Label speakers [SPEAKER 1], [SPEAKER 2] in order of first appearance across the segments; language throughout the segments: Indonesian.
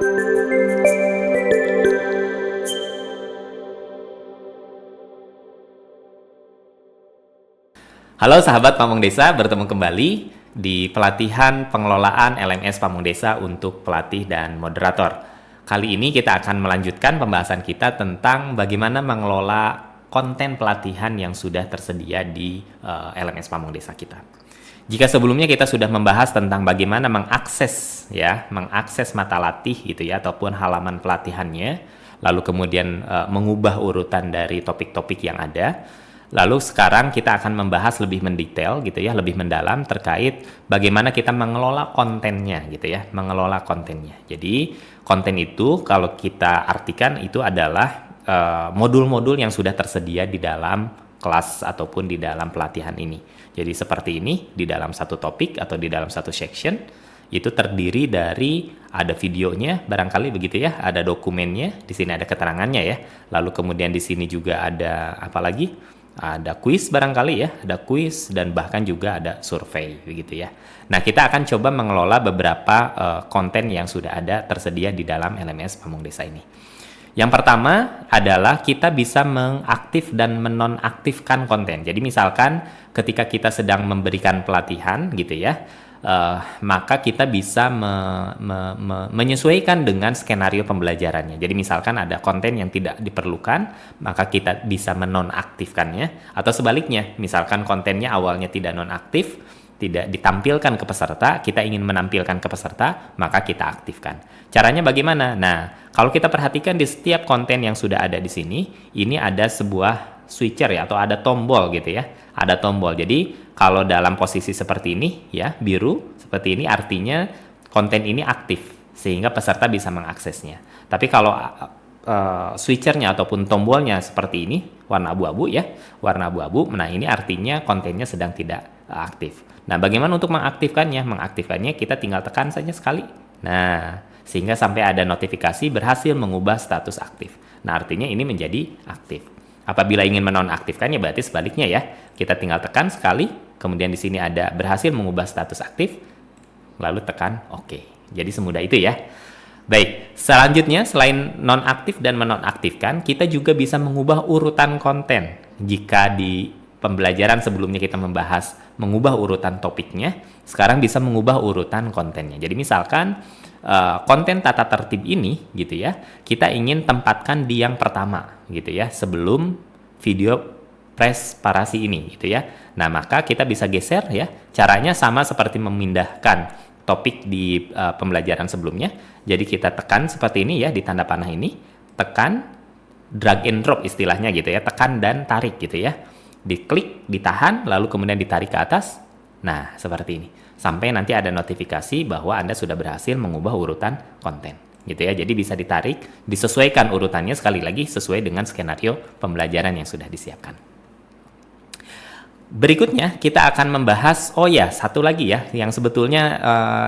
[SPEAKER 1] Halo sahabat Pamong Desa, bertemu kembali di pelatihan pengelolaan LMS Pamong Desa untuk pelatih dan moderator. Kali ini kita akan melanjutkan pembahasan kita tentang bagaimana mengelola konten pelatihan yang sudah tersedia di LMS Pamong Desa kita. Jika sebelumnya kita sudah membahas tentang bagaimana mengakses mata latih gitu ya, ataupun halaman pelatihannya, lalu kemudian mengubah urutan dari topik-topik yang ada. Lalu sekarang kita akan membahas lebih mendetail gitu ya, lebih mendalam terkait bagaimana kita mengelola kontennya gitu ya, mengelola kontennya. Jadi konten itu kalau kita artikan itu adalah modul-modul yang sudah tersedia di dalam kelas ataupun di dalam pelatihan ini. Jadi seperti ini, di dalam satu topik atau di dalam satu section itu terdiri dari ada videonya barangkali begitu ya, ada dokumennya, di sini ada keterangannya ya. Lalu kemudian di sini juga ada apa lagi? Ada kuis barangkali ya, ada kuis dan bahkan juga ada survei begitu ya. Nah, kita akan coba mengelola beberapa konten yang sudah ada tersedia di dalam LMS Pamong Desa ini. Yang pertama adalah kita bisa mengaktif dan menonaktifkan konten. Jadi misalkan ketika kita sedang memberikan pelatihan gitu ya, maka kita bisa menyesuaikan dengan skenario pembelajarannya. Jadi misalkan ada konten yang tidak diperlukan, maka kita bisa menonaktifkannya. Atau sebaliknya, misalkan kontennya awalnya tidak nonaktif, tidak ditampilkan ke peserta, kita ingin menampilkan ke peserta, maka kita aktifkan. Caranya bagaimana? Nah, kalau kita perhatikan di setiap konten yang sudah ada di sini, ini ada sebuah switcher ya, atau ada tombol gitu ya. Ada tombol. Jadi kalau dalam posisi seperti ini ya, biru seperti ini artinya konten ini aktif sehingga peserta bisa mengaksesnya. Tapi kalau switchernya ataupun tombolnya seperti ini warna abu-abu ya, warna abu-abu, nah ini artinya kontennya sedang tidak aktif. Nah, bagaimana untuk mengaktifkannya? Mengaktifkannya kita tinggal tekan saja sekali. Nah, sehingga sampai ada notifikasi berhasil mengubah status aktif. Nah, artinya ini menjadi aktif. Apabila ingin menonaktifkannya berarti sebaliknya ya. Kita tinggal tekan sekali, kemudian di sini ada berhasil mengubah status aktif, lalu tekan OK. Jadi semudah itu ya. Baik, selanjutnya selain nonaktif dan menonaktifkan, kita juga bisa mengubah urutan konten. Jika di pembelajaran sebelumnya kita membahas mengubah urutan topiknya, sekarang bisa mengubah urutan kontennya. Jadi misalkan konten tata tertib ini gitu ya, kita ingin tempatkan di yang pertama gitu ya, sebelum video presparasi ini gitu ya. Nah, maka kita bisa geser ya. Caranya sama seperti memindahkan topik di pembelajaran sebelumnya. Jadi kita tekan seperti ini ya, di tanda panah ini, tekan, drag and drop istilahnya gitu ya, tekan dan tarik gitu ya. Diklik, ditahan, lalu kemudian ditarik ke atas. Nah, seperti ini. Sampai nanti ada notifikasi bahwa Anda sudah berhasil mengubah urutan konten. Gitu ya. Jadi bisa ditarik, disesuaikan urutannya sekali lagi sesuai dengan skenario pembelajaran yang sudah disiapkan. Berikutnya kita akan membahas, satu lagi ya, yang sebetulnya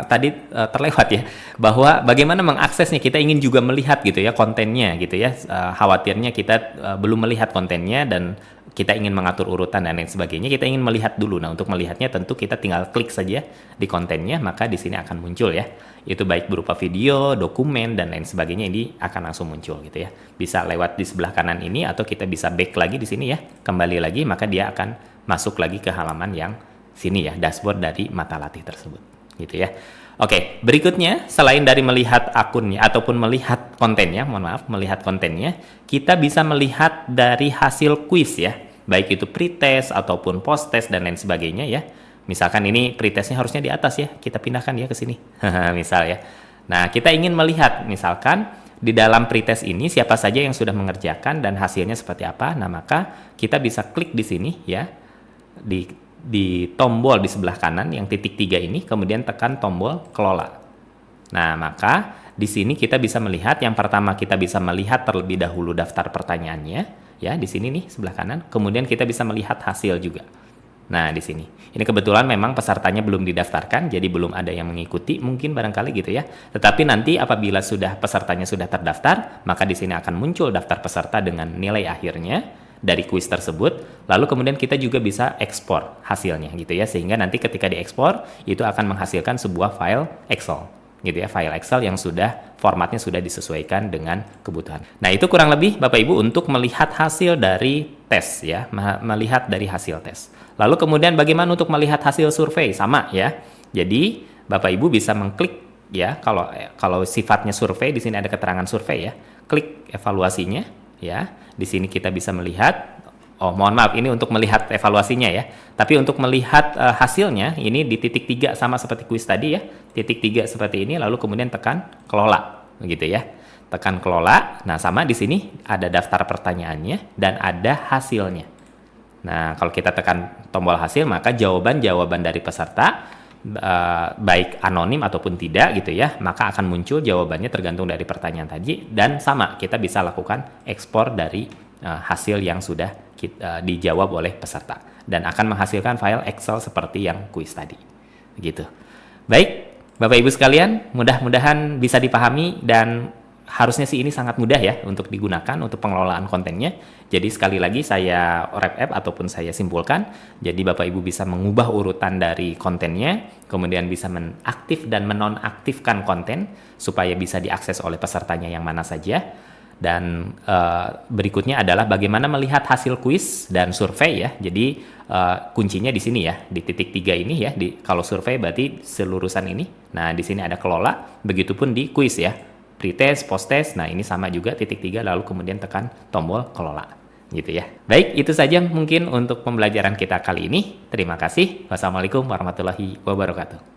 [SPEAKER 1] tadi terlewat ya, bahwa bagaimana mengaksesnya. Kita ingin juga melihat gitu ya kontennya gitu ya, khawatirnya kita belum melihat kontennya dan kita ingin mengatur urutan dan lain sebagainya, kita ingin melihat dulu. Nah, untuk melihatnya tentu kita tinggal klik saja di kontennya, maka di sini akan muncul ya. Itu baik berupa video, dokumen, dan lain sebagainya, ini akan langsung muncul gitu ya. Bisa lewat di sebelah kanan ini, atau kita bisa back lagi di sini ya, kembali lagi, maka dia akan masuk lagi ke halaman yang sini ya, dashboard dari mata latih tersebut gitu ya. Oke, berikutnya selain dari melihat akunnya ataupun melihat kontennya, melihat kontennya, kita bisa melihat dari hasil kuis ya, baik itu pretest ataupun post-test dan lain sebagainya ya. Misalkan ini pretestnya harusnya di atas ya, kita pindahkan ya ke sini. Misal ya. Nah, kita ingin melihat misalkan di dalam pretest ini siapa saja yang sudah mengerjakan dan hasilnya seperti apa. Nah, maka kita bisa klik di sini ya. Di tombol di sebelah kanan yang titik 3 ini, kemudian tekan tombol kelola. Nah, maka di sini kita bisa melihat, yang pertama kita bisa melihat terlebih dahulu daftar pertanyaannya ya, di sini nih sebelah kanan. Kemudian kita bisa melihat hasil juga. Nah, di sini. Ini kebetulan memang pesertanya belum didaftarkan, jadi belum ada yang mengikuti, mungkin barangkali gitu ya. Tetapi nanti apabila pesertanya sudah terdaftar, maka di sini akan muncul daftar peserta dengan nilai akhirnya dari kuis tersebut. Lalu kemudian kita juga bisa ekspor hasilnya gitu ya, sehingga nanti ketika diekspor itu akan menghasilkan sebuah file Excel gitu ya, file Excel yang sudah formatnya sudah disesuaikan dengan kebutuhan. Nah, itu kurang lebih Bapak Ibu untuk melihat hasil dari tes ya, melihat dari hasil tes. Lalu kemudian bagaimana untuk melihat hasil survei? Sama ya. Jadi Bapak Ibu bisa mengklik ya, kalau sifatnya survei, di sini ada keterangan survei ya. Klik evaluasinya ya. Di sini kita bisa melihat, oh mohon maaf, ini untuk melihat evaluasinya ya. Tapi untuk melihat hasilnya, ini di titik 3 sama seperti kuis tadi ya. Titik 3 seperti ini, lalu kemudian tekan kelola, begitu ya. Tekan kelola, nah sama di sini ada daftar pertanyaannya dan ada hasilnya. Nah, kalau kita tekan tombol hasil, maka jawaban-jawaban dari peserta, baik anonim ataupun tidak gitu ya, maka akan muncul jawabannya tergantung dari pertanyaan tadi, dan sama, kita bisa lakukan ekspor dari hasil yang sudah dijawab oleh peserta dan akan menghasilkan file Excel seperti yang kuis tadi. Begitu. Baik, Bapak Ibu sekalian, mudah-mudahan bisa dipahami dan harusnya sih ini sangat mudah ya untuk digunakan untuk pengelolaan kontennya. Jadi sekali lagi saya wrap up ataupun saya simpulkan. Jadi Bapak Ibu bisa mengubah urutan dari kontennya, kemudian bisa mengaktif dan menonaktifkan konten supaya bisa diakses oleh pesertanya yang mana saja. Dan berikutnya adalah bagaimana melihat hasil kuis dan survei ya. Jadi kuncinya di sini ya, di titik 3 ini ya. Kalau survei berarti selurusan ini. Nah, di sini ada kelola, begitupun di kuis ya. Pretest, post-test, nah ini sama juga titik 3, lalu kemudian tekan tombol kelola. Gitu ya. Baik, itu saja mungkin untuk pembelajaran kita kali ini. Terima kasih. Wassalamualaikum warahmatullahi wabarakatuh.